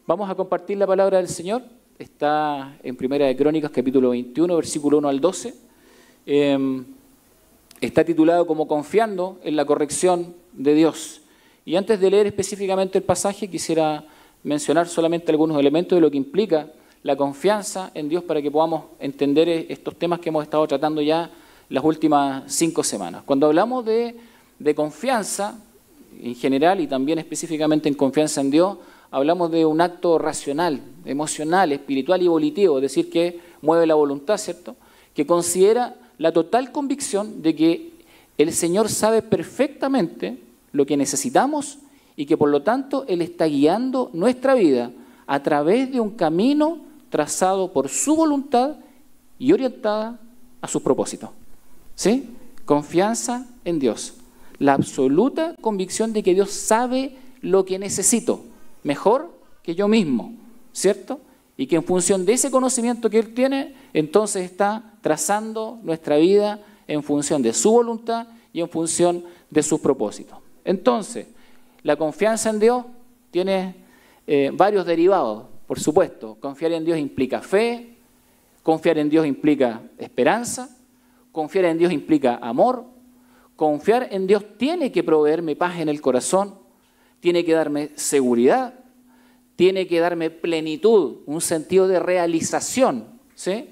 Vamos a compartir la palabra del Señor. Está en Primera de Crónicas, capítulo 21, versículo 1 al 12. Está titulado como Confiando en la corrección de Dios. Y antes de leer específicamente el pasaje, quisiera mencionar solamente algunos elementos de lo que implica la confianza en Dios para que podamos entender estos temas que hemos estado tratando ya las últimas 5 semanas. Cuando hablamos de confianza en general y también específicamente en confianza en Dios, hablamos de un acto racional, emocional, espiritual y volitivo, es decir, que mueve la voluntad, ¿cierto? Que considera la total convicción de que el Señor sabe perfectamente lo que necesitamos y que por lo tanto Él está guiando nuestra vida a través de un camino trazado por su voluntad y orientada a sus propósitos. ¿Sí? Confianza en Dios. La absoluta convicción de que Dios sabe lo que necesito, mejor que yo mismo, ¿cierto? Y que en función de ese conocimiento que Él tiene, entonces está trazando nuestra vida en función de su voluntad y en función de sus propósitos. Entonces, la confianza en Dios tiene varios derivados, por supuesto. Confiar en Dios implica fe, confiar en Dios implica esperanza, confiar en Dios implica amor, confiar en Dios tiene que proveerme paz en el corazón, tiene que darme seguridad, tiene que darme plenitud, un sentido de realización, ¿sí?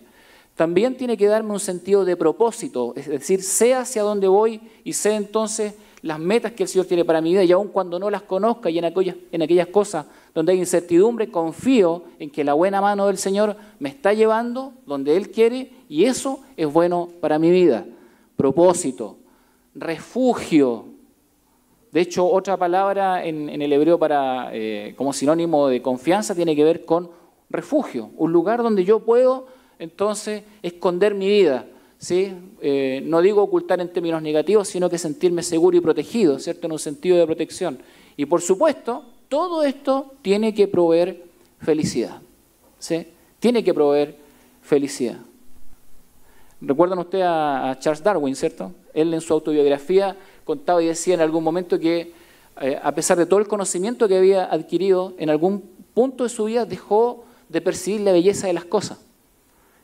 También tiene que darme un sentido de propósito, es decir, sé hacia dónde voy y sé entonces las metas que el Señor tiene para mi vida y aun cuando no las conozca y en aquellas cosas donde hay incertidumbre, confío en que la buena mano del Señor me está llevando donde Él quiere y eso es bueno para mi vida. Propósito, refugio. De hecho, otra palabra en el hebreo como sinónimo de confianza tiene que ver con refugio, un lugar donde yo puedo entonces esconder mi vida, ¿sí? No digo ocultar en términos negativos, sino que sentirme seguro y protegido, ¿cierto? En un sentido de protección. Y por supuesto, todo esto tiene que proveer felicidad, ¿sí? Tiene que proveer felicidad. ¿Recuerdan ustedes a Charles Darwin, cierto? Él en su autobiografía contaba y decía en algún momento que a pesar de todo el conocimiento que había adquirido, en algún punto de su vida dejó de percibir la belleza de las cosas.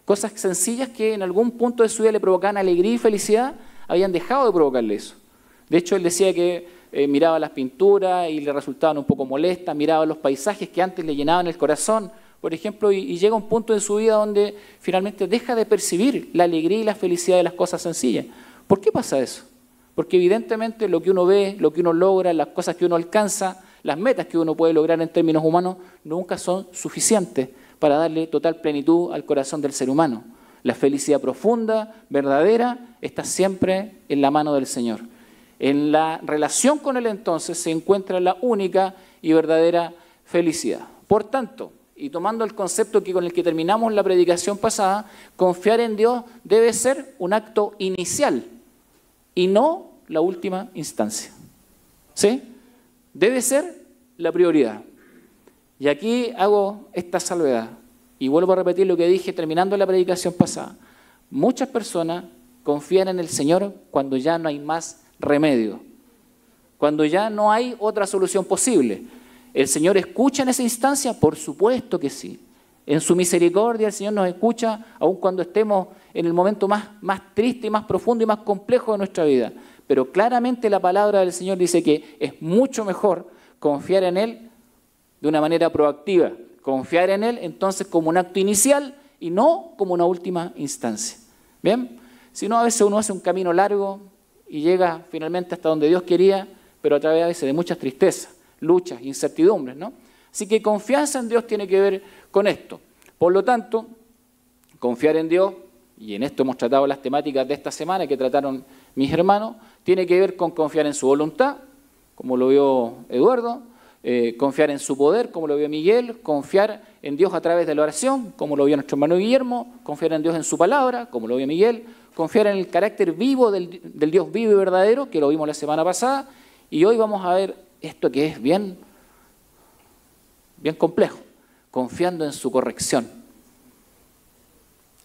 Cosas sencillas que en algún punto de su vida le provocaban alegría y felicidad, habían dejado de provocarle eso. De hecho, él decía que miraba las pinturas y le resultaban un poco molestas, miraba los paisajes que antes le llenaban el corazón, por ejemplo, y llega un punto de su vida donde finalmente deja de percibir la alegría y la felicidad de las cosas sencillas. ¿Por qué pasa eso? Porque evidentemente lo que uno ve, lo que uno logra, las cosas que uno alcanza, las metas que uno puede lograr en términos humanos, nunca son suficientes para darle total plenitud al corazón del ser humano. La felicidad profunda, verdadera, está siempre en la mano del Señor. En la relación con Él entonces se encuentra la única y verdadera felicidad. Por tanto, y tomando el concepto con el que terminamos la predicación pasada, confiar en Dios debe ser un acto inicial y no la última instancia. ¿Sí? Debe ser la prioridad. Y aquí hago esta salvedad y vuelvo a repetir lo que dije terminando la predicación pasada. Muchas personas confían en el Señor cuando ya no hay más remedio, cuando ya no hay otra solución posible. ¿El Señor escucha en esa instancia? Por supuesto que sí. En su misericordia el Señor nos escucha aun cuando estemos en el momento más triste y más profundo y más complejo de nuestra vida. Pero claramente la palabra del Señor dice que es mucho mejor confiar en Él de una manera proactiva. Confiar en Él entonces como un acto inicial y no como una última instancia. ¿Bien? Si no, a veces uno hace un camino largo y llega finalmente hasta donde Dios quería, pero a través a veces de muchas tristezas, luchas, incertidumbres, ¿no? Así que confianza en Dios tiene que ver con esto. Por lo tanto, confiar en Dios, y en esto hemos tratado las temáticas de esta semana que trataron mis hermanos, tiene que ver con confiar en su voluntad, como lo vio Eduardo, confiar en su poder, como lo vio Miguel, confiar en Dios a través de la oración, como lo vio nuestro hermano Guillermo, confiar en Dios en su palabra, como lo vio Miguel, confiar en el carácter vivo del Dios vivo y verdadero, que lo vimos la semana pasada, y hoy vamos a ver esto que es bien complejo, confiando en su corrección.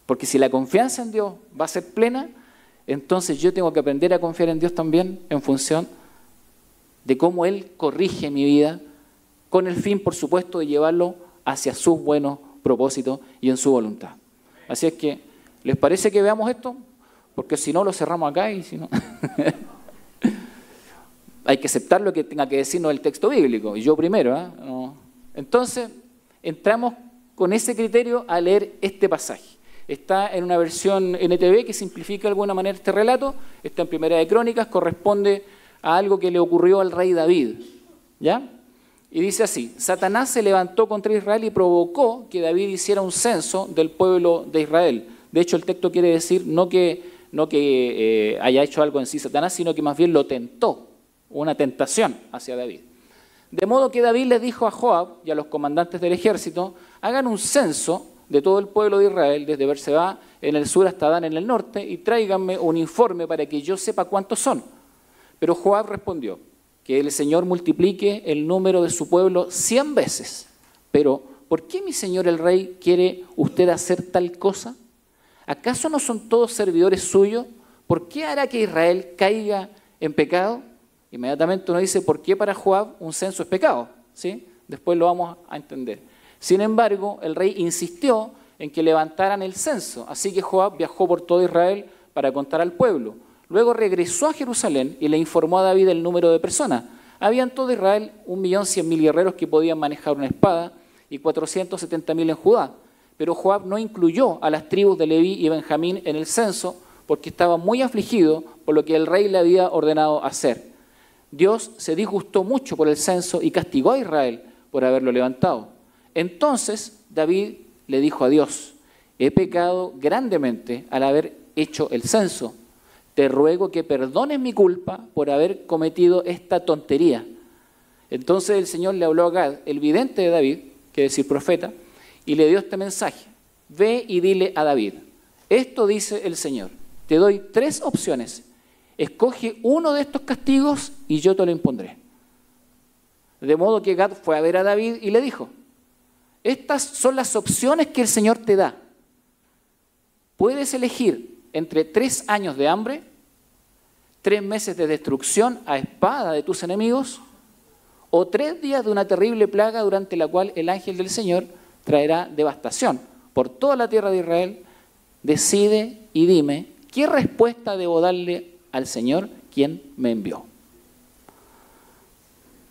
Porque si la confianza en Dios va a ser plena, entonces yo tengo que aprender a confiar en Dios también en función de cómo Él corrige mi vida, con el fin, por supuesto, de llevarlo hacia sus buenos propósitos y en su voluntad. Así es que, ¿les parece que veamos esto? Porque si no, lo cerramos acá y si no... Hay que aceptar lo que tenga que decirnos el texto bíblico, y yo primero. No. Entonces, entramos con ese criterio a leer este pasaje. Está en una versión NTV que simplifica de alguna manera este relato, está en Primera de Crónicas, corresponde a algo que le ocurrió al rey David, ¿ya? Y dice así: Satanás se levantó contra Israel y provocó que David hiciera un censo del pueblo de Israel. De hecho, el texto quiere decir no que haya hecho algo en sí Satanás, sino que más bien lo tentó, una tentación hacia David. De modo que David les dijo a Joab y a los comandantes del ejército: hagan un censo de todo el pueblo de Israel, desde Berseba en el sur hasta Dan en el norte, y tráiganme un informe para que yo sepa cuántos son. Pero Joab respondió: que el Señor multiplique el número de su pueblo 100 veces. Pero, ¿por qué mi señor el rey quiere usted hacer tal cosa? ¿Acaso no son todos servidores suyos? ¿Por qué hará que Israel caiga en pecado? Inmediatamente uno dice: ¿por qué para Joab un censo es pecado? ¿Sí? Después lo vamos a entender. Sin embargo, el rey insistió en que levantaran el censo, así que Joab viajó por todo Israel para contar al pueblo. Luego regresó a Jerusalén y le informó a David el número de personas. Había en todo Israel 1.100.000 guerreros que podían manejar una espada y 470.000 en Judá. Pero Joab no incluyó a las tribus de Leví y Benjamín en el censo porque estaba muy afligido por lo que el rey le había ordenado hacer. Dios se disgustó mucho por el censo y castigó a Israel por haberlo levantado. Entonces David le dijo a Dios: he pecado grandemente al haber hecho el censo. Te ruego que perdones mi culpa por haber cometido esta tontería. Entonces el Señor le habló a Gad, el vidente de David, que es decir profeta, y le dio este mensaje: ve y dile a David, esto dice el Señor, te doy 3 opciones, escoge uno de estos castigos y yo te lo impondré. De modo que Gad fue a ver a David y le dijo: estas son las opciones que el Señor te da. Puedes elegir entre 3 años de hambre, 3 meses de destrucción a espada de tus enemigos, o 3 días de una terrible plaga durante la cual el ángel del Señor traerá devastación por toda la tierra de Israel. Decide y dime qué respuesta debo darle al Señor, quien me envió.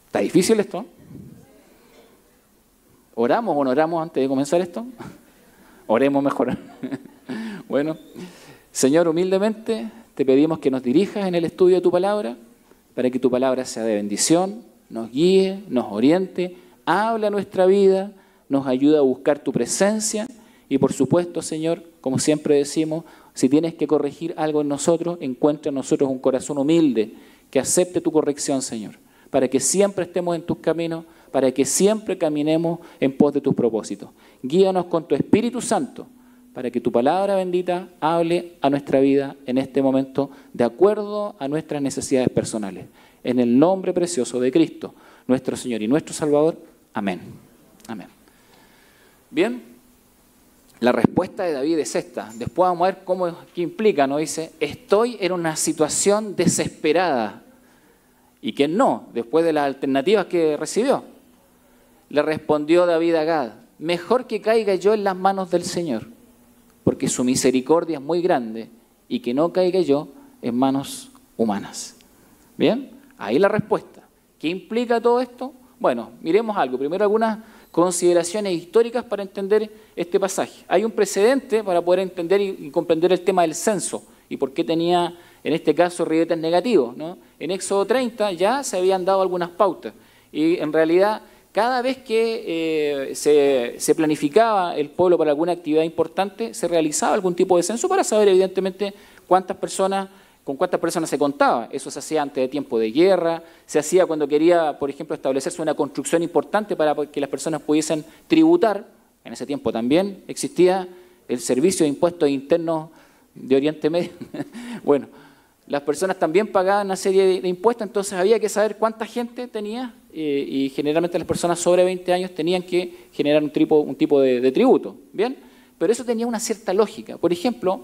¿Está difícil esto? ¿Oramos o no oramos antes de comenzar esto? Oremos mejor. Bueno, Señor, humildemente te pedimos que nos dirijas en el estudio de tu palabra, para que tu palabra sea de bendición, nos guíe, nos oriente, hable a nuestra vida, nos ayude a buscar tu presencia y, por supuesto, Señor, como siempre decimos, si tienes que corregir algo en nosotros, encuentra en nosotros un corazón humilde que acepte tu corrección, Señor, para que siempre estemos en tus caminos, para que siempre caminemos en pos de tus propósitos. Guíanos con tu Espíritu Santo, para que tu palabra bendita hable a nuestra vida en este momento de acuerdo a nuestras necesidades personales. En el nombre precioso de Cristo, nuestro Señor y nuestro Salvador. Amén. Amén. Bien, la respuesta de David es esta. Después vamos a ver qué implica, ¿no? Dice: estoy en una situación desesperada. ¿Y quién no? Después de las alternativas que recibió. Le respondió David a Gad: mejor que caiga yo en las manos del Señor, porque su misericordia es muy grande, y que no caiga yo en manos humanas. Bien, ahí la respuesta. ¿Qué implica todo esto? Bueno, miremos algo. Primero, algunas consideraciones históricas para entender este pasaje. Hay un precedente para poder entender y comprender el tema del censo y por qué tenía, en este caso, ribetes negativos, ¿no? En Éxodo 30 ya se habían dado algunas pautas y en realidad cada vez que se planificaba el pueblo para alguna actividad importante, se realizaba algún tipo de censo para saber evidentemente con cuántas personas se contaba. Eso se hacía antes de tiempo de guerra, se hacía cuando quería, por ejemplo, establecerse una construcción importante para que las personas pudiesen tributar. En ese tiempo también existía el Servicio de Impuestos Internos de Oriente Medio. Bueno, las personas también pagaban una serie de impuestos, entonces había que saber cuánta gente tenía y generalmente las personas sobre 20 años tenían que generar un tipo de tributo. ¿Bien? Pero eso tenía una cierta lógica. Por ejemplo,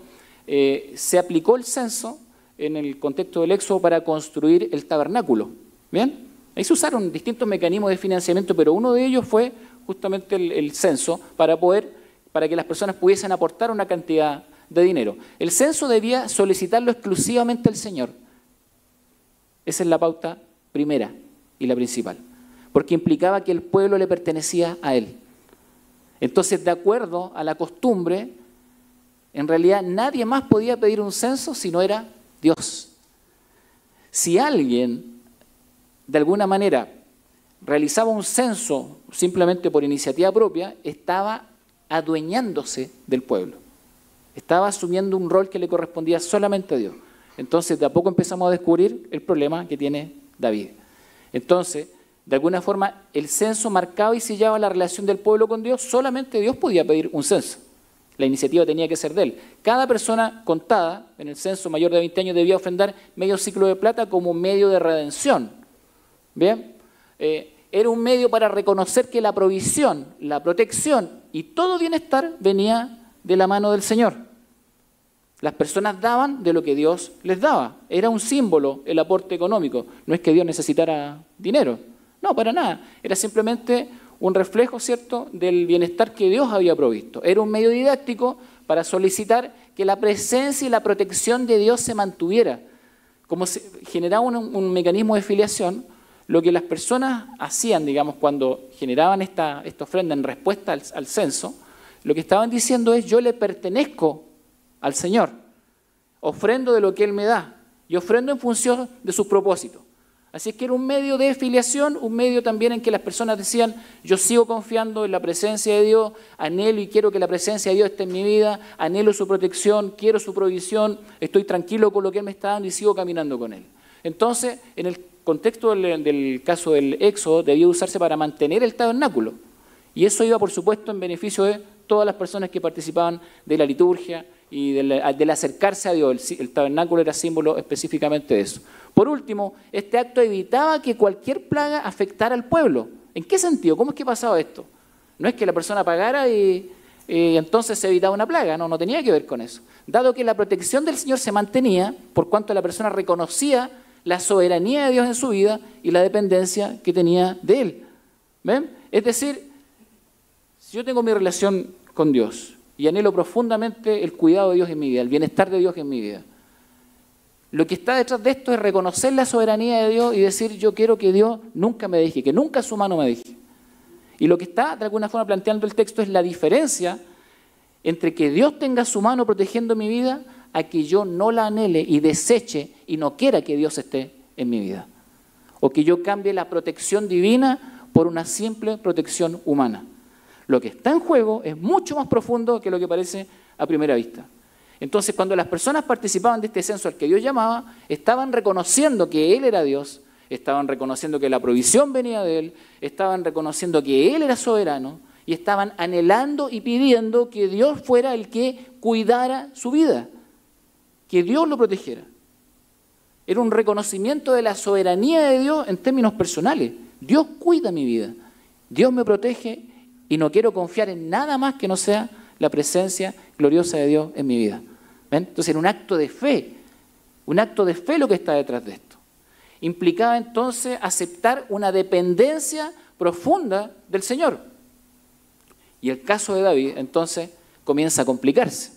se aplicó el censo en el contexto del Éxodo para construir el tabernáculo. ¿Bien? Ahí se usaron distintos mecanismos de financiamiento, pero uno de ellos fue justamente el censo para que las personas pudiesen aportar una cantidad de dinero. El censo debía solicitarlo exclusivamente al Señor. Esa es la pauta primera y la principal, porque implicaba que el pueblo le pertenecía a Él. Entonces, de acuerdo a la costumbre, en realidad nadie más podía pedir un censo si no era Dios. Si alguien, de alguna manera, realizaba un censo simplemente por iniciativa propia, estaba adueñándose del pueblo. Estaba asumiendo un rol que le correspondía solamente a Dios. Entonces, de a poco empezamos a descubrir el problema que tiene David. Entonces, de alguna forma, el censo marcaba y sellaba la relación del pueblo con Dios. Solamente Dios podía pedir un censo. La iniciativa tenía que ser de Él. Cada persona contada en el censo mayor de 20 años debía ofrendar medio ciclo de plata como medio de redención. ¿Bien? Era un medio para reconocer que la provisión, la protección y todo bienestar venía de la mano del Señor. Las personas daban de lo que Dios les daba. Era un símbolo el aporte económico. No es que Dios necesitara dinero. No, para nada. Era simplemente un reflejo, ¿cierto?, del bienestar que Dios había provisto. Era un medio didáctico para solicitar que la presencia y la protección de Dios se mantuviera. Como se generaba un mecanismo de filiación, lo que las personas hacían, digamos, cuando generaban esta ofrenda en respuesta al censo, lo que estaban diciendo es: yo le pertenezco al Señor, ofrendo de lo que Él me da y ofrendo en función de sus propósitos. Así es que era un medio de filiación, un medio también en que las personas decían: yo sigo confiando en la presencia de Dios, anhelo y quiero que la presencia de Dios esté en mi vida, anhelo su protección, quiero su provisión, estoy tranquilo con lo que Él me está dando y sigo caminando con Él. Entonces, en el contexto del caso del Éxodo, debía usarse para mantener el tabernáculo. Y eso iba, por supuesto, en beneficio de todas las personas que participaban de la liturgia y del acercarse a Dios. El tabernáculo era símbolo específicamente de eso. Por último, este acto evitaba que cualquier plaga afectara al pueblo. ¿En qué sentido? ¿Cómo es que pasaba esto? No es que la persona pagara y entonces se evitaba una plaga, no tenía que ver con eso. Dado que la protección del Señor se mantenía, por cuanto la persona reconocía la soberanía de Dios en su vida y la dependencia que tenía de Él. ¿Ven? Es decir, si yo tengo mi relación con Dios y anhelo profundamente el cuidado de Dios en mi vida, el bienestar de Dios en mi vida, lo que está detrás de esto es reconocer la soberanía de Dios y decir: yo quiero que Dios nunca me deje, que nunca su mano me deje. Y lo que está de alguna forma planteando el texto es la diferencia entre que Dios tenga su mano protegiendo mi vida a que yo no la anhele y deseche y no quiera que Dios esté en mi vida. O que yo cambie la protección divina por una simple protección humana. Lo que está en juego es mucho más profundo que lo que parece a primera vista. Entonces, cuando las personas participaban de este censo al que Dios llamaba, estaban reconociendo que Él era Dios, estaban reconociendo que la provisión venía de Él, estaban reconociendo que Él era soberano y estaban anhelando y pidiendo que Dios fuera el que cuidara su vida, que Dios lo protegiera. Era un reconocimiento de la soberanía de Dios en términos personales. Dios cuida mi vida, Dios me protege y no quiero confiar en nada más que no sea la presencia gloriosa de Dios en mi vida. ¿Ven? Entonces era un acto de fe lo que está detrás de esto. Implicaba entonces aceptar una dependencia profunda del Señor. Y el caso de David entonces comienza a complicarse.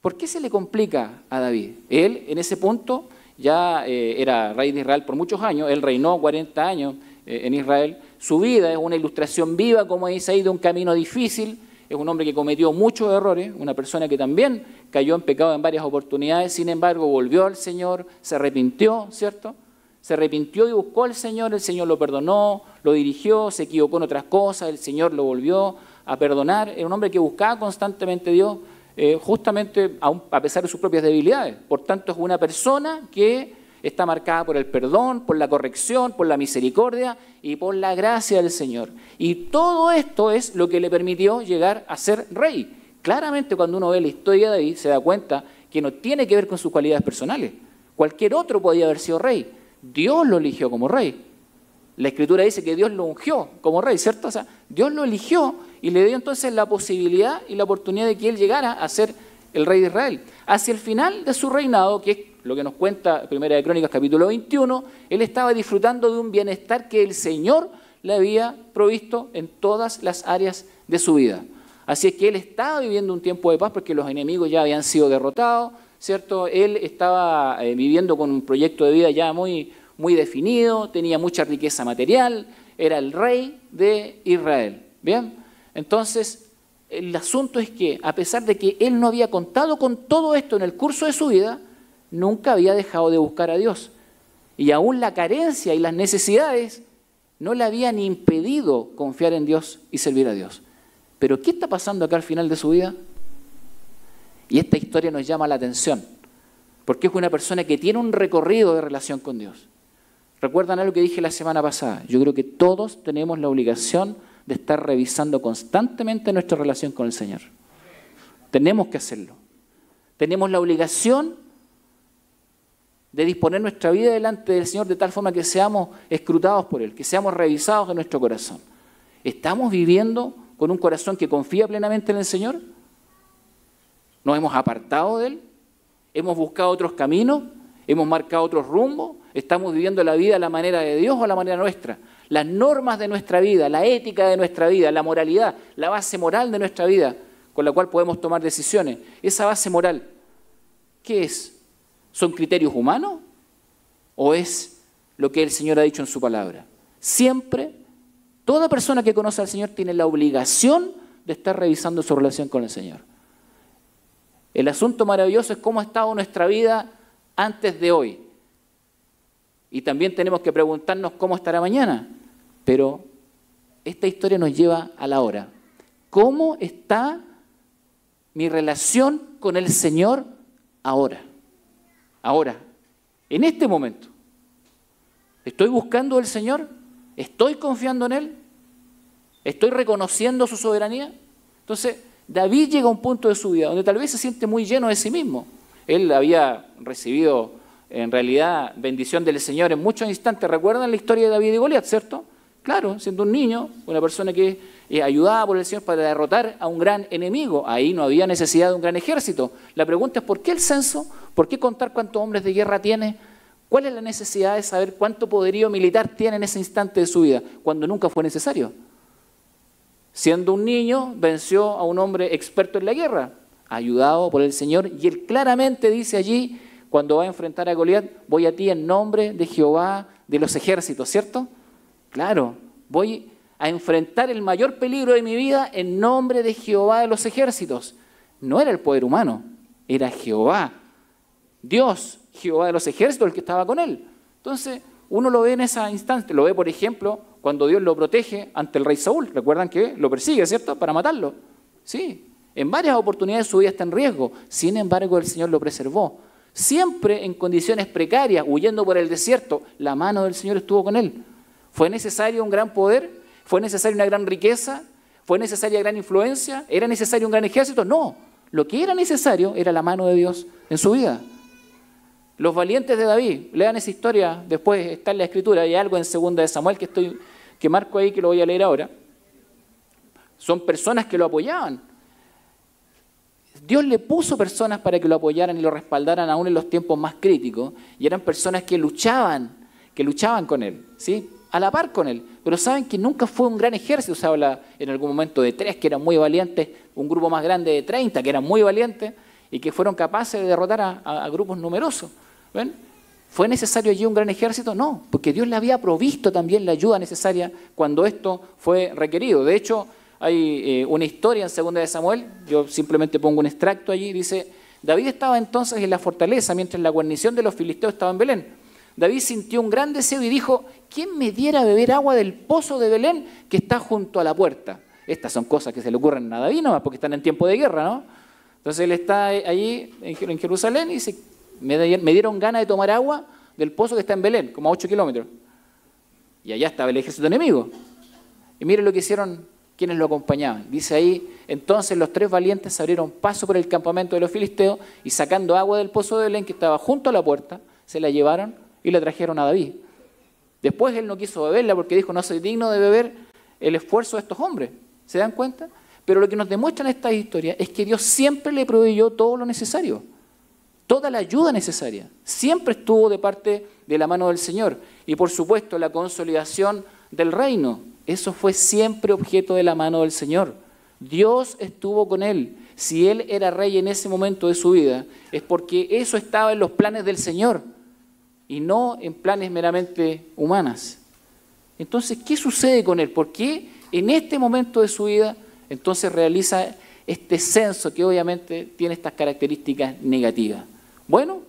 ¿Por qué se le complica a David? Él en ese punto ya era rey de Israel por muchos años, él reinó 40 años en Israel. Su vida es una ilustración viva, como dice ahí, de un camino difícil. Es un hombre que cometió muchos errores, una persona que también cayó en pecado en varias oportunidades, sin embargo volvió al Señor, se arrepintió, ¿cierto? Se arrepintió y buscó al Señor, el Señor lo perdonó, lo dirigió, se equivocó en otras cosas, el Señor lo volvió a perdonar. Era un hombre que buscaba constantemente a Dios, justamente a pesar de sus propias debilidades. Por tanto, es una persona que está marcada por el perdón, por la corrección, por la misericordia y por la gracia del Señor. Y todo esto es lo que le permitió llegar a ser rey. Claramente, cuando uno ve la historia de David, se da cuenta que no tiene que ver con sus cualidades personales. Cualquier otro podía haber sido rey. Dios lo eligió como rey. La Escritura dice que Dios lo ungió como rey, ¿cierto? O sea, Dios lo eligió y le dio entonces la posibilidad y la oportunidad de que él llegara a ser el rey de Israel. Hacia el final de su reinado, que es lo que nos cuenta Primera de Crónicas capítulo 21, él estaba disfrutando de un bienestar que el Señor le había provisto en todas las áreas de su vida. Así es que él estaba viviendo un tiempo de paz porque los enemigos ya habían sido derrotados, ¿cierto? Él estaba viviendo con un proyecto de vida ya muy definido, tenía mucha riqueza material, era el rey de Israel. ¿Bien? Entonces, el asunto es que, a pesar de que él no había contado con todo esto en el curso de su vida, nunca había dejado de buscar a Dios. Y aún la carencia y las necesidades no le habían impedido confiar en Dios y servir a Dios. Pero ¿qué está pasando acá al final de su vida? Y esta historia nos llama la atención, porque es una persona que tiene un recorrido de relación con Dios. ¿Recuerdan algo que dije la semana pasada? Yo creo que todos tenemos la obligación de estar revisando constantemente nuestra relación con el Señor. Tenemos que hacerlo. Tenemos la obligación de disponer nuestra vida delante del Señor de tal forma que seamos escrutados por Él, que seamos revisados en nuestro corazón. ¿Estamos viviendo con un corazón que confía plenamente en el Señor? ¿Nos hemos apartado de Él? ¿Hemos buscado otros caminos? ¿Hemos marcado otros rumbos? ¿Estamos viviendo la vida a la manera de Dios o a la manera nuestra? Las normas de nuestra vida, la ética de nuestra vida, la moralidad, la base moral de nuestra vida, con la cual podemos tomar decisiones. Esa base moral, ¿qué es? ¿Son criterios humanos o es lo que el Señor ha dicho en su palabra? Siempre, toda persona que conoce al Señor tiene la obligación de estar revisando su relación con el Señor. El asunto maravilloso es cómo ha estado nuestra vida antes de hoy. Y también tenemos que preguntarnos cómo estará mañana. Pero esta historia nos lleva a la hora. ¿Cómo está mi relación con el Señor ahora? Ahora, en este momento. ¿Estoy buscando al Señor? ¿Estoy confiando en Él? ¿Estoy reconociendo su soberanía? Entonces, David llega a un punto de su vida donde tal vez se siente muy lleno de sí mismo. Él había recibido, en realidad, bendición del Señor en muchos instantes. ¿Recuerdan la historia de David y Goliat, cierto? Claro, siendo un niño, una persona que ayudaba por el Señor para derrotar a un gran enemigo. Ahí no había necesidad de un gran ejército. La pregunta es, ¿por qué el censo? ¿Por qué contar cuántos hombres de guerra tiene? ¿Cuál es la necesidad de saber cuánto poderío militar tiene en ese instante de su vida, cuando nunca fue necesario? Siendo un niño, venció a un hombre experto en la guerra, ayudado por el Señor, y él claramente dice allí, cuando va a enfrentar a Goliat, voy a ti en nombre de Jehová de los ejércitos, ¿cierto? Claro, voy a enfrentar el mayor peligro de mi vida en nombre de Jehová de los ejércitos. No era el poder humano, era Jehová, Dios, Jehová de los ejércitos, el que estaba con él. Entonces, uno lo ve en esa instante, lo ve, por ejemplo, cuando Dios lo protege ante el rey Saúl. Recuerdan que lo persigue, ¿cierto?, para matarlo. Sí, en varias oportunidades su vida está en riesgo. Sin embargo, el Señor lo preservó. Siempre en condiciones precarias, huyendo por el desierto, la mano del Señor estuvo con él. ¿Fue necesario un gran poder? ¿Fue necesaria una gran riqueza? ¿Fue necesaria gran influencia? ¿Era necesario un gran ejército? No. Lo que era necesario era la mano de Dios en su vida. Los valientes de David, lean esa historia, después está en la Escritura, hay algo en 2 de Samuel que marco ahí, que lo voy a leer ahora. Son personas que lo apoyaban. Dios le puso personas para que lo apoyaran y lo respaldaran aún en los tiempos más críticos, y eran personas que luchaban con él, ¿sí?, a la par con él. Pero saben que nunca fue un gran ejército. Se habla en algún momento de 3 que eran muy valientes, un grupo más grande de 30 que eran muy valientes y que fueron capaces de derrotar a grupos numerosos. ¿Ven? ¿Fue necesario allí un gran ejército? No, porque Dios le había provisto también la ayuda necesaria cuando esto fue requerido. De hecho, hay una historia en 2 de Samuel, yo simplemente pongo un extracto allí, dice, David estaba entonces en la fortaleza mientras la guarnición de los filisteos estaba en Belén. David sintió un gran deseo y dijo, ¿quién me diera a beber agua del pozo de Belén que está junto a la puerta? Estas son cosas que se le ocurren a David nomás porque están en tiempo de guerra, ¿no? Entonces él está allí en Jerusalén y dice, me dieron ganas de tomar agua del pozo que está en Belén, como a 8 kilómetros. Y allá estaba el ejército enemigo. Y miren lo que hicieron quienes lo acompañaban. Dice ahí, entonces los 3 valientes abrieron paso por el campamento de los filisteos y sacando agua del pozo de Belén que estaba junto a la puerta, se la llevaron y la trajeron a David. Después él no quiso beberla porque dijo, no soy digno de beber el esfuerzo de estos hombres. ¿Se dan cuenta? Pero lo que nos demuestran estas historias es que Dios siempre le proveyó todo lo necesario. Toda la ayuda necesaria. Siempre estuvo de parte de la mano del Señor. Y por supuesto la consolidación del reino. Eso fue siempre objeto de la mano del Señor. Dios estuvo con él. Si él era rey en ese momento de su vida, es porque eso estaba en los planes del Señor y no en planes meramente humanas. Entonces, ¿qué sucede con él? ¿Por qué en este momento de su vida entonces realiza este censo que obviamente tiene estas características negativas? Bueno,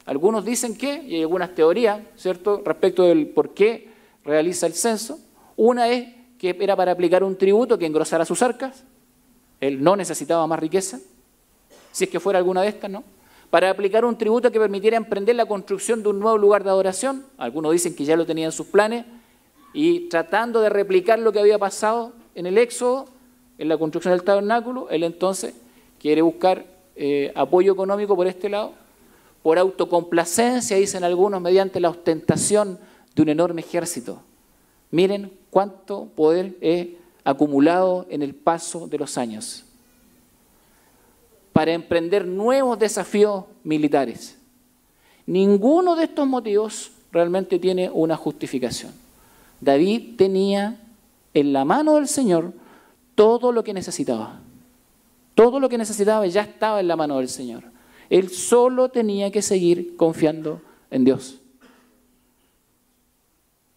algunos dicen que, y hay algunas teorías, ¿cierto?, respecto del por qué realiza el censo. Una es que era para aplicar un tributo que engrosara sus arcas. Él no necesitaba más riqueza, si es que fuera alguna de estas, ¿no? Para aplicar un tributo que permitiera emprender la construcción de un nuevo lugar de adoración. Algunos dicen que ya lo tenía en sus planes, y tratando de replicar lo que había pasado en el Éxodo, en la construcción del tabernáculo, él entonces quiere buscar apoyo económico por este lado, por autocomplacencia, dicen algunos, mediante la ostentación de un enorme ejército. Miren cuánto poder he acumulado en el paso de los años para emprender nuevos desafíos militares. Ninguno de estos motivos realmente tiene una justificación. David tenía en la mano del Señor todo lo que necesitaba. Todo lo que necesitaba ya estaba en la mano del Señor. Él solo tenía que seguir confiando en Dios.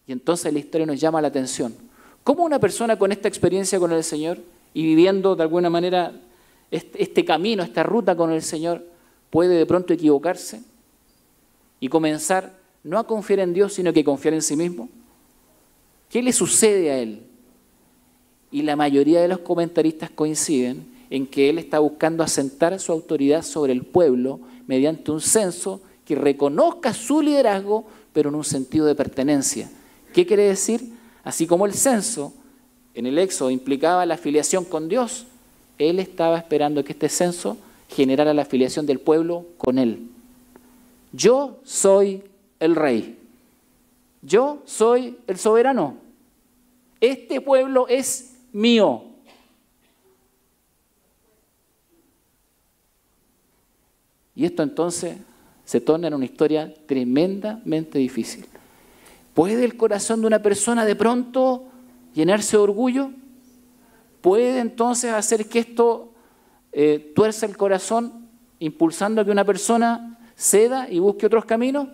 Y entonces la historia nos llama la atención. ¿Cómo una persona con esta experiencia con el Señor y viviendo de alguna manera este camino, esta ruta con el Señor, puede de pronto equivocarse y comenzar no a confiar en Dios, sino que confiar en sí mismo? ¿Qué le sucede a él? Y la mayoría de los comentaristas coinciden en que él está buscando asentar su autoridad sobre el pueblo mediante un censo que reconozca su liderazgo, pero en un sentido de pertenencia. ¿Qué quiere decir? Así como el censo en el Éxodo implicaba la afiliación con Dios, él estaba esperando que este censo generara la afiliación del pueblo con él. Yo soy el rey. Yo soy el soberano. Este pueblo es mío. Y esto entonces se torna en una historia tremendamente difícil. ¿Puede el corazón de una persona de pronto llenarse de orgullo? ¿Puede entonces hacer que esto tuerza el corazón, impulsando a que una persona ceda y busque otros caminos?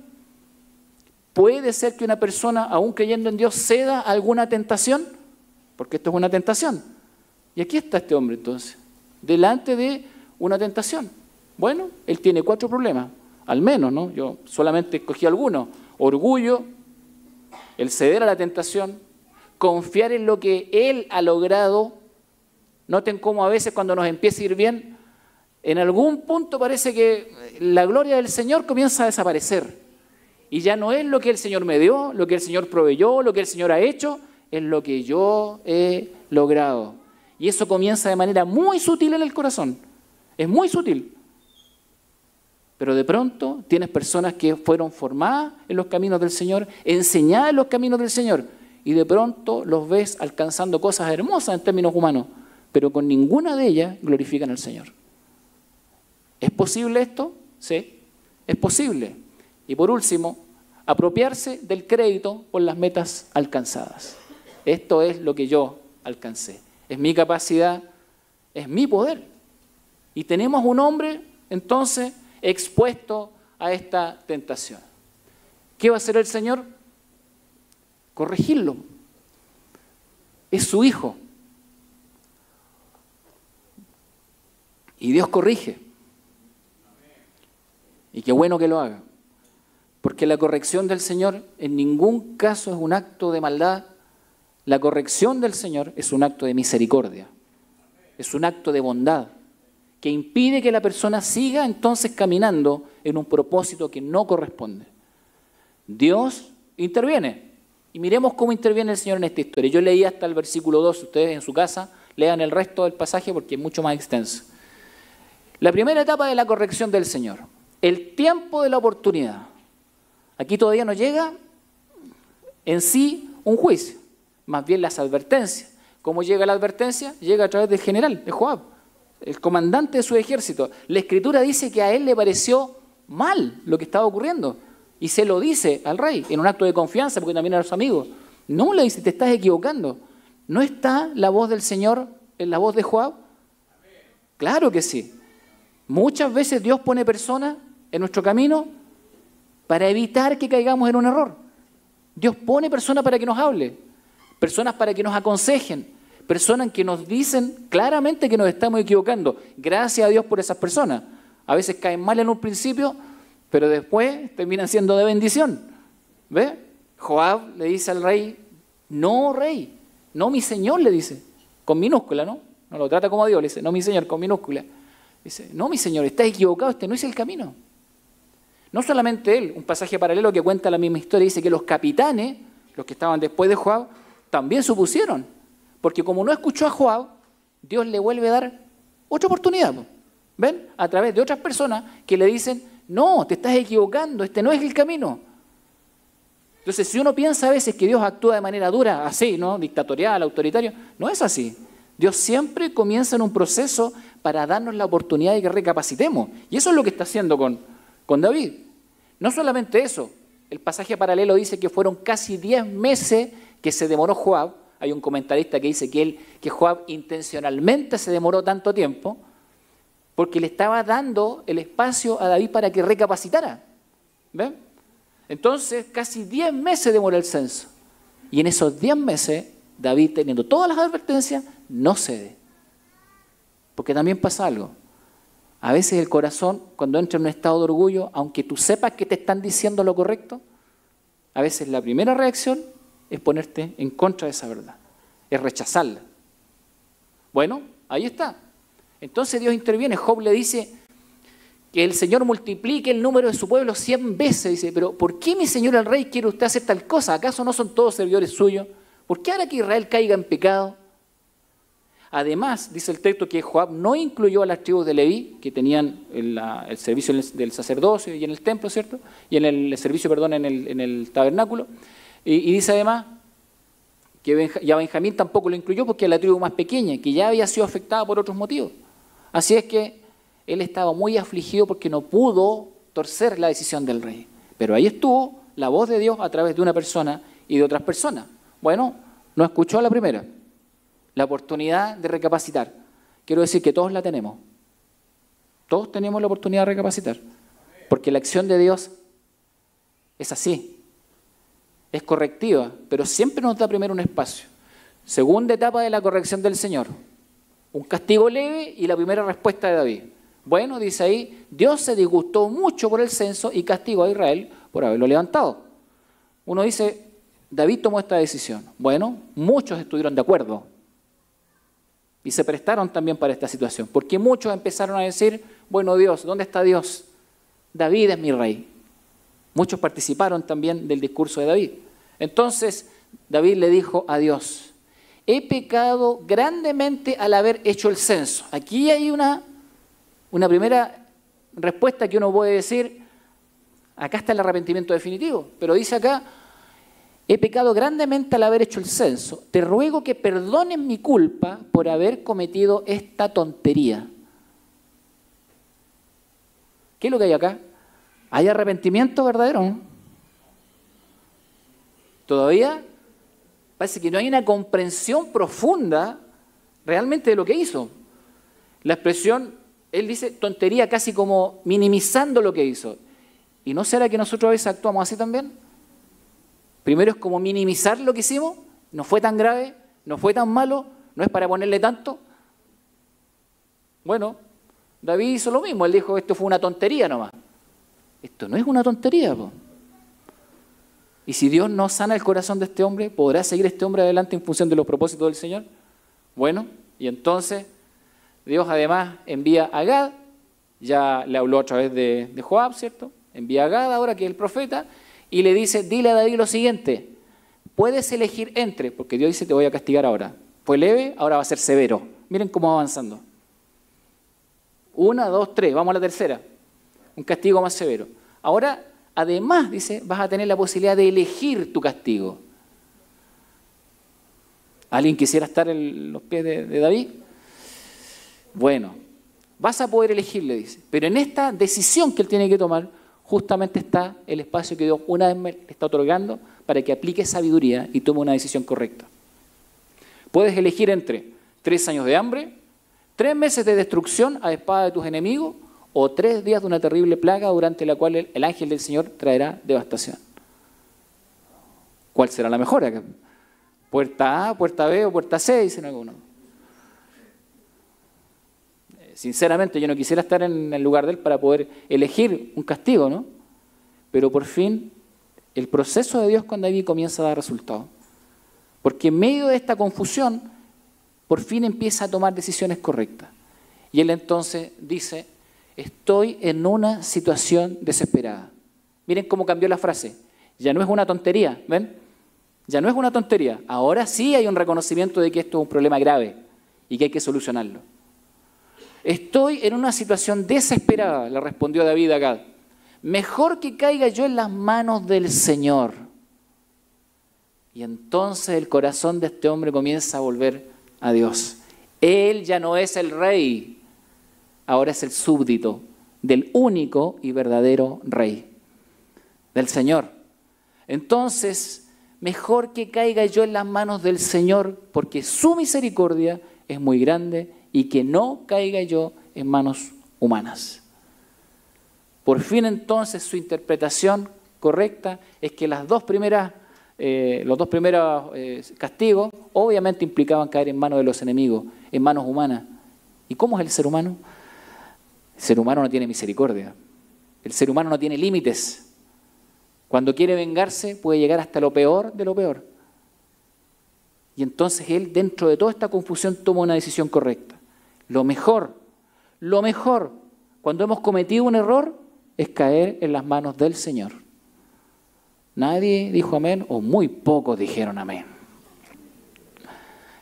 ¿Puede ser que una persona, aún creyendo en Dios, ceda a alguna tentación? Porque esto es una tentación. Y aquí está este hombre entonces, delante de una tentación. Bueno, él tiene 4 problemas, al menos, ¿no? Yo solamente escogí algunos. Orgullo, el ceder a la tentación, confiar en lo que él ha logrado. Noten cómo a veces cuando nos empieza a ir bien, en algún punto parece que la gloria del Señor comienza a desaparecer. Y ya no es lo que el Señor me dio, lo que el Señor proveyó, lo que el Señor ha hecho, es lo que yo he logrado. Y eso comienza de manera muy sutil en el corazón. Es muy sutil. Pero de pronto tienes personas que fueron formadas en los caminos del Señor, enseñadas en los caminos del Señor, y de pronto los ves alcanzando cosas hermosas en términos humanos, pero con ninguna de ellas glorifican al Señor. ¿Es posible esto? Sí, es posible. Y por último, apropiarse del crédito por las metas alcanzadas. Esto es lo que yo alcancé. Es mi capacidad, es mi poder. Y tenemos un hombre, entonces, expuesto a esta tentación. ¿Qué va a hacer el Señor? Corregirlo. Es su hijo. Y Dios corrige. Y qué bueno que lo haga. Porque la corrección del Señor en ningún caso es un acto de maldad. La corrección del Señor es un acto de misericordia. Es un acto de bondad que impide que la persona siga entonces caminando en un propósito que no corresponde. Dios interviene. Y miremos cómo interviene el Señor en esta historia. Yo leí hasta el versículo 2, ustedes en su casa lean el resto del pasaje porque es mucho más extenso. La primera etapa de la corrección del Señor. El tiempo de la oportunidad. Aquí todavía no llega en sí un juicio, más bien las advertencias. ¿Cómo llega la advertencia? Llega a través del general, de Joab, el comandante de su ejército. La Escritura dice que a él le pareció mal lo que estaba ocurriendo y se lo dice al rey en un acto de confianza, porque también eran sus amigos. No, le dice, te estás equivocando. ¿No está la voz del Señor en la voz de Joab? Claro que sí. Muchas veces Dios pone personas en nuestro camino para evitar que caigamos en un error. Dios pone personas para que nos hable, personas para que nos aconsejen, personas que nos dicen claramente que nos estamos equivocando. Gracias a Dios por esas personas. A veces caen mal en un principio, pero después terminan siendo de bendición. ¿Ve? Joab le dice al rey, no rey, no mi señor, le dice, con minúscula, ¿no? No lo trata como a Dios, le dice, no mi señor, con minúscula. Dice, no mi señor, estás equivocado, este no es el camino. No solamente él, un pasaje paralelo que cuenta la misma historia, dice que los capitanes, los que estaban después de Joab, también supusieron. Porque como no escuchó a Joab, Dios le vuelve a dar otra oportunidad. ¿Ven? A través de otras personas que le dicen, no, te estás equivocando, este no es el camino. Entonces, si uno piensa a veces que Dios actúa de manera dura, así, ¿no? Dictatorial, autoritario, no es así. Dios siempre comienza en un proceso para darnos la oportunidad de que recapacitemos. Y eso es lo que está haciendo con David. No solamente eso, el pasaje paralelo dice que fueron casi 10 meses que se demoró Joab. Hay un comentarista que dice que Joab intencionalmente se demoró tanto tiempo porque le estaba dando el espacio a David para que recapacitara. ¿Ven? Entonces, casi 10 meses demoró el censo. Y en esos 10 meses, David, teniendo todas las advertencias, no cede. Porque también pasa algo. A veces el corazón, cuando entra en un estado de orgullo, aunque tú sepas que te están diciendo lo correcto, a veces la primera reacción es ponerte en contra de esa verdad, es rechazarla. Bueno, ahí está. Entonces Dios interviene. Job le dice que el Señor multiplique el número de su pueblo 100 veces. Dice, pero ¿por qué mi Señor el Rey quiere usted hacer tal cosa? ¿Acaso no son todos servidores suyos? ¿Por qué hará que Israel caiga en pecado? Además, dice el texto que Joab no incluyó a las tribus de Leví, que tenían el servicio del sacerdocio y en el templo, ¿cierto? Y en el servicio, perdón, en el tabernáculo. Y dice además que ya Benjamín tampoco lo incluyó porque es la tribu más pequeña, que ya había sido afectada por otros motivos. Así es que él estaba muy afligido porque no pudo torcer la decisión del rey. Pero ahí estuvo la voz de Dios a través de una persona y de otras personas. Bueno, no escuchó a la primera. La oportunidad de recapacitar. Quiero decir que todos la tenemos. Todos tenemos la oportunidad de recapacitar. Porque la acción de Dios es así. Es correctiva, pero siempre nos da primero un espacio. Segunda etapa de la corrección del Señor. Un castigo leve y la primera respuesta de David. Bueno, dice ahí, Dios se disgustó mucho por el censo y castigó a Israel por haberlo levantado. Uno dice, David tomó esta decisión. Bueno, muchos estuvieron de acuerdo. Y se prestaron también para esta situación. Porque muchos empezaron a decir, bueno Dios, ¿dónde está Dios? David es mi rey. Muchos participaron también del discurso de David. Entonces David le dijo a Dios, he pecado grandemente al haber hecho el censo. Aquí hay una primera respuesta que uno puede decir, acá está el arrepentimiento definitivo, pero dice acá, he pecado grandemente al haber hecho el censo. Te ruego que perdones mi culpa por haber cometido esta tontería. ¿Qué es lo que hay acá? ¿Hay arrepentimiento verdadero? ¿No? Todavía parece que no hay una comprensión profunda realmente de lo que hizo. La expresión, él dice tontería casi como minimizando lo que hizo. ¿Y no será que nosotros a veces actuamos así también? Primero es como minimizar lo que hicimos, no fue tan grave, no fue tan malo, no es para ponerle tanto. Bueno, David hizo lo mismo, él dijo esto fue una tontería nomás. Esto no es una tontería, po. Y si Dios no sana el corazón de este hombre, ¿podrá seguir este hombre adelante en función de los propósitos del Señor? Bueno, y entonces Dios además envía a Gad, ya le habló a través de Joab, ¿cierto? Envía a Gad ahora que es el profeta, y le dice, dile a David lo siguiente, puedes elegir entre, porque Dios dice te voy a castigar ahora. Fue leve, ahora va a ser severo. Miren cómo va avanzando. 1, 2, 3, vamos a la tercera. Un castigo más severo. Ahora, además, dice, vas a tener la posibilidad de elegir tu castigo. ¿Alguien quisiera estar en los pies de David? Bueno, vas a poder elegir, le dice. Pero en esta decisión que él tiene que tomar, justamente está el espacio que Dios una vez le está otorgando para que aplique sabiduría y tome una decisión correcta. Puedes elegir entre 3 años de hambre, 3 meses de destrucción a espada de tus enemigos, o 3 días de una terrible plaga durante la cual el ángel del Señor traerá devastación. ¿Cuál será la mejor acá? ¿Puerta A, puerta B o puerta C? Dicen algunos. Sinceramente, yo no quisiera estar en el lugar de él para poder elegir un castigo, ¿no? Pero por fin, el proceso de Dios con David comienza a dar resultados. Porque en medio de esta confusión, por fin empieza a tomar decisiones correctas. Y él entonces dice, estoy en una situación desesperada. Miren cómo cambió la frase. Ya no es una tontería, ¿ven? Ya no es una tontería. Ahora sí hay un reconocimiento de que esto es un problema grave y que hay que solucionarlo. Estoy en una situación desesperada, le respondió David a Gad. Mejor que caiga yo en las manos del Señor. Y entonces el corazón de este hombre comienza a volver a Dios. Él ya no es el rey, ahora es el súbdito del único y verdadero rey, del Señor. Entonces, mejor que caiga yo en las manos del Señor, porque su misericordia es muy grande, y que no caiga yo en manos humanas. Por fin entonces su interpretación correcta es que los dos primeros castigos obviamente implicaban caer en manos de los enemigos, en manos humanas. ¿Y cómo es el ser humano? El ser humano no tiene misericordia. El ser humano no tiene límites. Cuando quiere vengarse puede llegar hasta lo peor de lo peor. Y entonces él, dentro de toda esta confusión, toma una decisión correcta. Lo mejor, cuando hemos cometido un error, es caer en las manos del Señor. Nadie dijo amén, o muy pocos dijeron amén.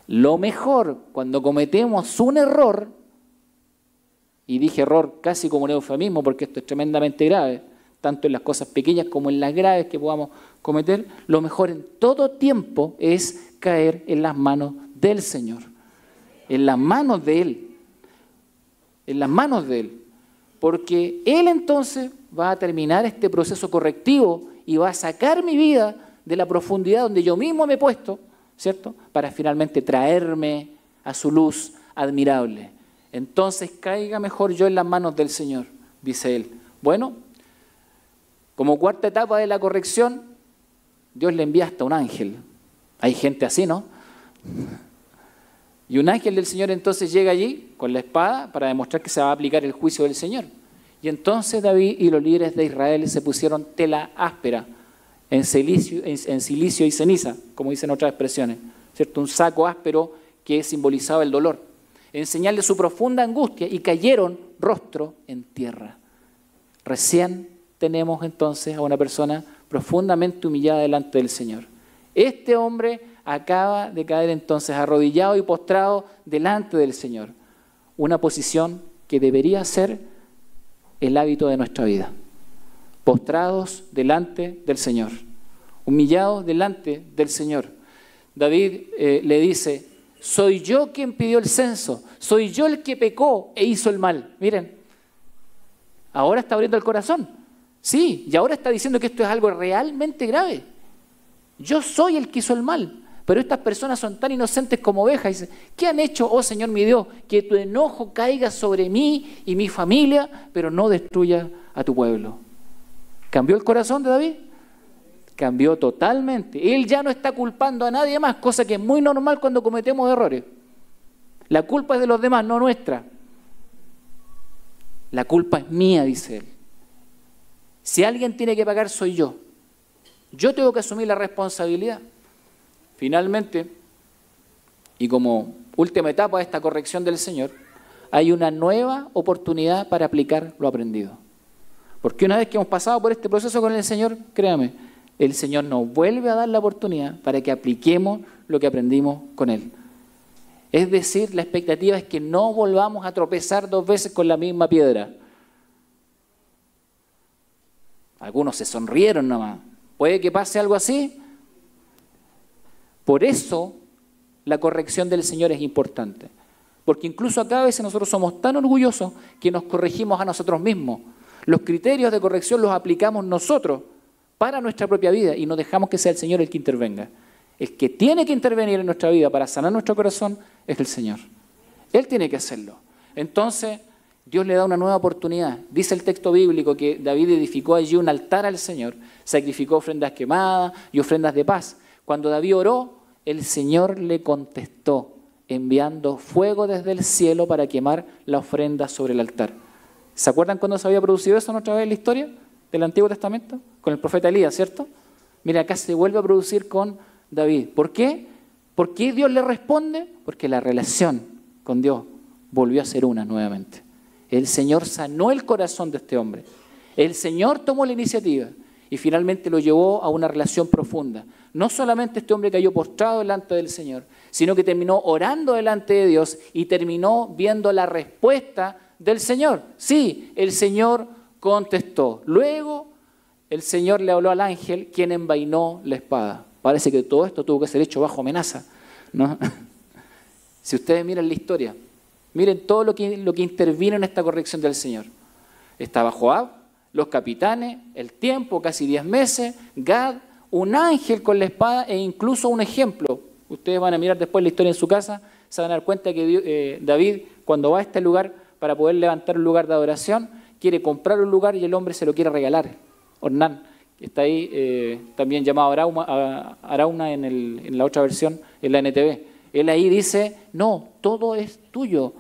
Lo mejor, cuando cometemos un error, y dije error casi como un eufemismo, porque esto es tremendamente grave, tanto en las cosas pequeñas como en las graves que podamos cometer, lo mejor en todo tiempo es caer en las manos del Señor, en las manos de Él. En las manos de Él, porque Él entonces va a terminar este proceso correctivo y va a sacar mi vida de la profundidad donde yo mismo me he puesto, ¿cierto? Para finalmente traerme a su luz admirable. Entonces caiga mejor yo en las manos del Señor, dice él. Bueno, como cuarta etapa de la corrección, Dios le envía hasta un ángel. Hay gente así, ¿no? Y un ángel del Señor entonces llega allí con la espada para demostrar que se va a aplicar el juicio del Señor. Y entonces David y los líderes de Israel se pusieron tela áspera en silicio y ceniza, como dicen otras expresiones, ¿cierto? Un saco áspero que simbolizaba el dolor, en señal de su profunda angustia, y cayeron rostro en tierra. Recién tenemos entonces a una persona profundamente humillada delante del Señor. Este hombre acaba de caer entonces arrodillado y postrado delante del Señor. Una posición que debería ser el hábito de nuestra vida. Postrados delante del Señor. Humillados delante del Señor. David le dice, soy yo quien pidió el censo. Soy yo el que pecó e hizo el mal. Miren, ahora está abriendo el corazón. Sí, y ahora está diciendo que esto es algo realmente grave. Yo soy el que hizo el mal. Pero estas personas son tan inocentes como ovejas. Dicen, ¿qué han hecho, oh Señor mi Dios? Que tu enojo caiga sobre mí y mi familia, pero no destruya a tu pueblo. ¿Cambió el corazón de David? Cambió totalmente. Él ya no está culpando a nadie más, cosa que es muy normal cuando cometemos errores. La culpa es de los demás, no nuestra. La culpa es mía, dice él. Si alguien tiene que pagar, soy yo. Yo tengo que asumir la responsabilidad. Finalmente, y como última etapa de esta corrección del Señor, hay una nueva oportunidad para aplicar lo aprendido. Porque una vez que hemos pasado por este proceso con el Señor, créame, el Señor nos vuelve a dar la oportunidad para que apliquemos lo que aprendimos con Él. Es decir, la expectativa es que no volvamos a tropezar 2 veces con la misma piedra. Algunos se sonrieron nomás. ¿Puede que pase algo así? Por eso la corrección del Señor es importante. Porque incluso acá a veces nosotros somos tan orgullosos que nos corregimos a nosotros mismos. Los criterios de corrección los aplicamos nosotros para nuestra propia vida y no dejamos que sea el Señor el que intervenga. El que tiene que intervenir en nuestra vida para sanar nuestro corazón es el Señor. Él tiene que hacerlo. Entonces, Dios le da una nueva oportunidad. Dice el texto bíblico que David edificó allí un altar al Señor, sacrificó ofrendas quemadas y ofrendas de paz. Cuando David oró, el Señor le contestó, enviando fuego desde el cielo para quemar la ofrenda sobre el altar. ¿Se acuerdan cuando se había producido eso otra vez en la historia del Antiguo Testamento? Con el profeta Elías, ¿cierto? Mira, acá se vuelve a producir con David. ¿Por qué? ¿Por qué Dios le responde? Porque la relación con Dios volvió a ser una nuevamente. El Señor sanó el corazón de este hombre. El Señor tomó la iniciativa y finalmente lo llevó a una relación profunda. No solamente este hombre cayó postrado delante del Señor, sino que terminó orando delante de Dios y terminó viendo la respuesta del Señor. Sí, el Señor contestó. Luego el Señor le habló al ángel, quien envainó la espada. Parece que todo esto tuvo que ser hecho bajo amenaza, ¿no? Si ustedes miran la historia, miren todo lo que intervino en esta corrección del Señor. Estaba Joab, los capitanes, el tiempo, casi 10 meses, Gad, un ángel con la espada e incluso un ejemplo. Ustedes van a mirar después la historia en su casa, se van a dar cuenta que David, cuando va a este lugar para poder levantar un lugar de adoración, quiere comprar un lugar y el hombre se lo quiere regalar. Ornán, que está ahí, también llamado Arauna en la otra versión, en la NTV. Él ahí dice, no, todo es tuyo,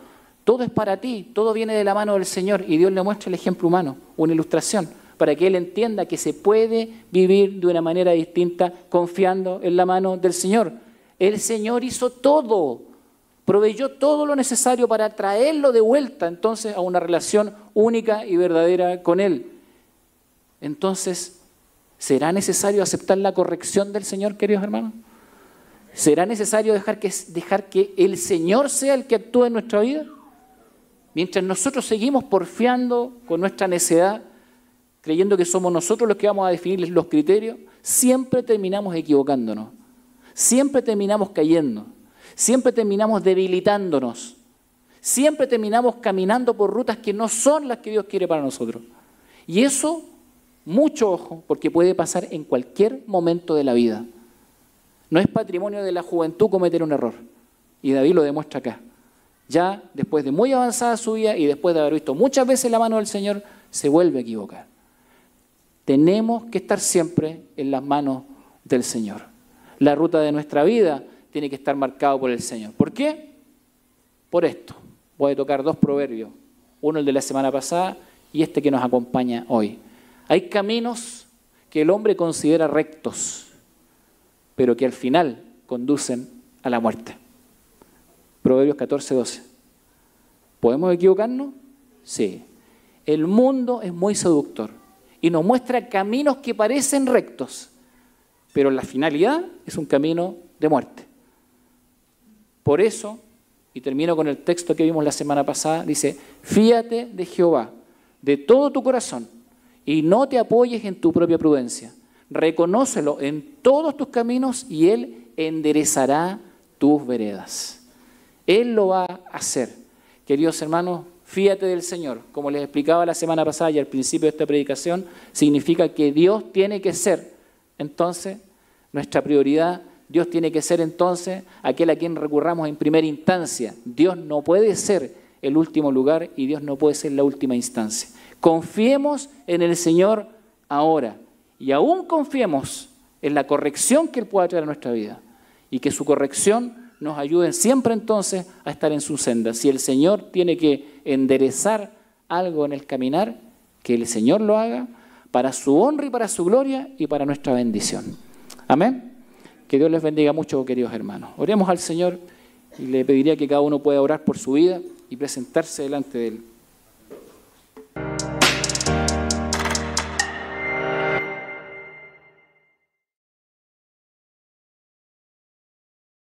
todo es para ti, todo viene de la mano del Señor. Y Dios le muestra el ejemplo humano, una ilustración, para que él entienda que se puede vivir de una manera distinta confiando en la mano del Señor. El Señor hizo todo, proveyó todo lo necesario para traerlo de vuelta entonces a una relación única y verdadera con Él. Entonces, ¿será necesario aceptar la corrección del Señor, queridos hermanos? ¿Será necesario dejar que el Señor sea el que actúe en nuestra vida? Mientras nosotros seguimos porfiando con nuestra necedad, creyendo que somos nosotros los que vamos a definir los criterios, siempre terminamos equivocándonos, siempre terminamos cayendo, siempre terminamos debilitándonos, siempre terminamos caminando por rutas que no son las que Dios quiere para nosotros. Y eso, mucho ojo, porque puede pasar en cualquier momento de la vida. No es patrimonio de la juventud cometer un error. Y David lo demuestra acá. Ya después de muy avanzada su vida y después de haber visto muchas veces la mano del Señor, se vuelve a equivocar. Tenemos que estar siempre en las manos del Señor. La ruta de nuestra vida tiene que estar marcada por el Señor. ¿Por qué? Por esto. Voy a tocar 2 proverbios. Uno el de la semana pasada y este que nos acompaña hoy. Hay caminos que el hombre considera rectos, pero que al final conducen a la muerte. Proverbios 14:12. ¿Podemos equivocarnos? Sí. El mundo es muy seductor y nos muestra caminos que parecen rectos, pero la finalidad es un camino de muerte. Por eso, y termino con el texto que vimos la semana pasada, dice, fíate de Jehová de todo tu corazón y no te apoyes en tu propia prudencia. Reconócelo en todos tus caminos y Él enderezará tus veredas. Él lo va a hacer. Queridos hermanos, fíate del Señor. Como les explicaba la semana pasada y al principio de esta predicación, significa que Dios tiene que ser, entonces, nuestra prioridad. Dios tiene que ser, entonces, aquel a quien recurramos en primera instancia. Dios no puede ser el último lugar y Dios no puede ser la última instancia. Confiemos en el Señor ahora. Y aún confiemos en la corrección que Él pueda traer a nuestra vida. Y que su corrección nos ayude siempre entonces a estar en su senda. Si el Señor tiene que enderezar algo en el caminar, que el Señor lo haga para su honra y para su gloria y para nuestra bendición. Amén. Que Dios les bendiga mucho, queridos hermanos. Oremos al Señor y le pediría que cada uno pueda orar por su vida y presentarse delante de Él.